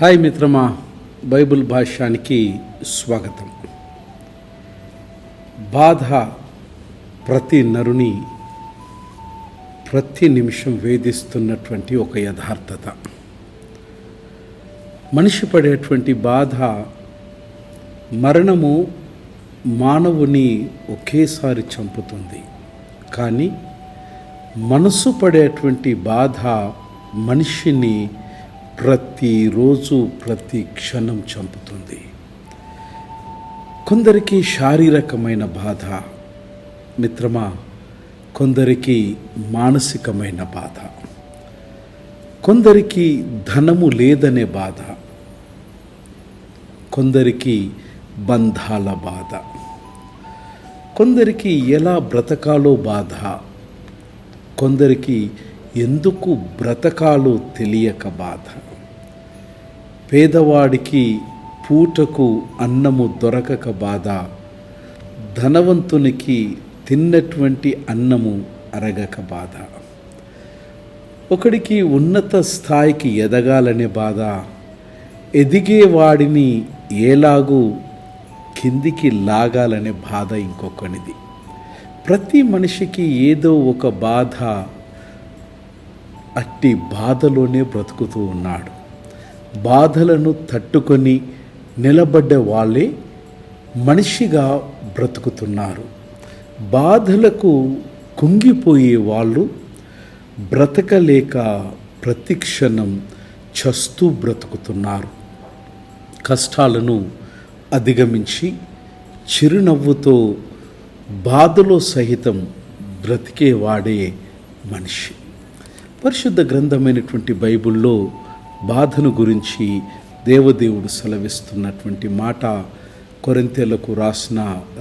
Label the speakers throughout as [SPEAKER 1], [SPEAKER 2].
[SPEAKER 1] Hi మిత్రమా, Bible భాష్యానికి స్వాగతం. బాధ ప్రతి నరుని ప్రతి నిమిషం వేధిస్తున్నటువంటి ఒక యథార్థత. మనిషి పడేటువంటి బాధ, మరణము మానవుని ఒకేసారి చంపుతుంది. కానీ మనసు పడేటువంటి బాధ మనిషిని ప్రతిరోజు ప్రతి క్షణం చంపుతుంది. కొందరికి శారీరకమైన బాధ మిత్రమా, కొందరికి మానసికమైన బాధ, కొందరికి ధనము లేదనే బాధ, కొందరికి బంధాల బాధ, కొందరికి ఎలా బ్రతకాలో బాధ, కొందరికి ఎందుకు బ్రతకాలో తెలియక బాధ, పేదవాడికి పూటకు అన్నము దొరకక బాధ, ధనవంతునికి తిన్నటువంటి అన్నము అరగక బాధ, ఒకడికి ఉన్నత స్థాయికి ఎదగాలనే బాధ, ఎదిగేవాడిని ఎలాగూ కిందికి లాగాలనే బాధ ఇంకొకనిది. ప్రతి మనిషికి ఏదో ఒక బాధ, అట్టి బాధలోనే బ్రతుకుతూ ఉన్నాడు. బాధలను తట్టుకొని నిలబడ్డ వాళ్ళే మనిషిగా బ్రతుకుతున్నారు. బాధలకు కుంగిపోయే వాళ్ళు బ్రతకలేక ప్రతి క్షణం చస్తూ బ్రతుకుతున్నారు. కష్టాలను అధిగమించి చిరునవ్వుతో బాధలో సహితం బ్రతికేవాడే మనిషి. పరిశుద్ధ గ్రంథమైనటువంటి బైబిల్లో బాధను గురించి దేవదేవుడు సెలవిస్తున్నటువంటి మాట కొరింథీయులకు రాసిన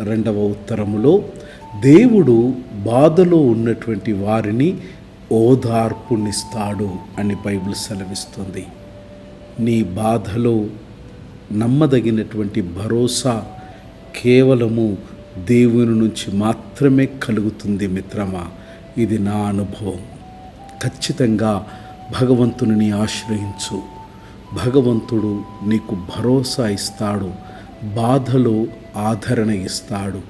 [SPEAKER 1] 2వ ఉత్తరములో, దేవుడు బాధలో ఉన్నటువంటి వారిని ఓదార్పునిస్తాడు అని బైబిల్ సెలవిస్తుంది. నీ బాధలో నమ్మదగినటువంటి భరోసా కేవలము దేవుని నుంచి మాత్రమే కలుగుతుంది మిత్రమా. ఇది నా అనుభవం. ఖచ్చితంగా భగవంతుని ఆశ్రయించు. భగవంతుడు నీకు భరోసా ఇస్తాడు, బాధలో ఆదరణ ఇస్తాడు,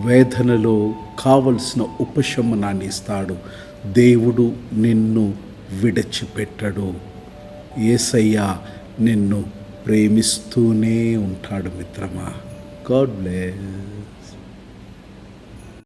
[SPEAKER 1] వేదనలో కావలసిన ఉపశమనాన్ని ఇస్తాడు. దేవుడు నిన్ను విడిచిపెట్టడు. యేసయ్య నిన్ను ప్రేమిస్తూనే ఉంటాడు మిత్రమా. God bless.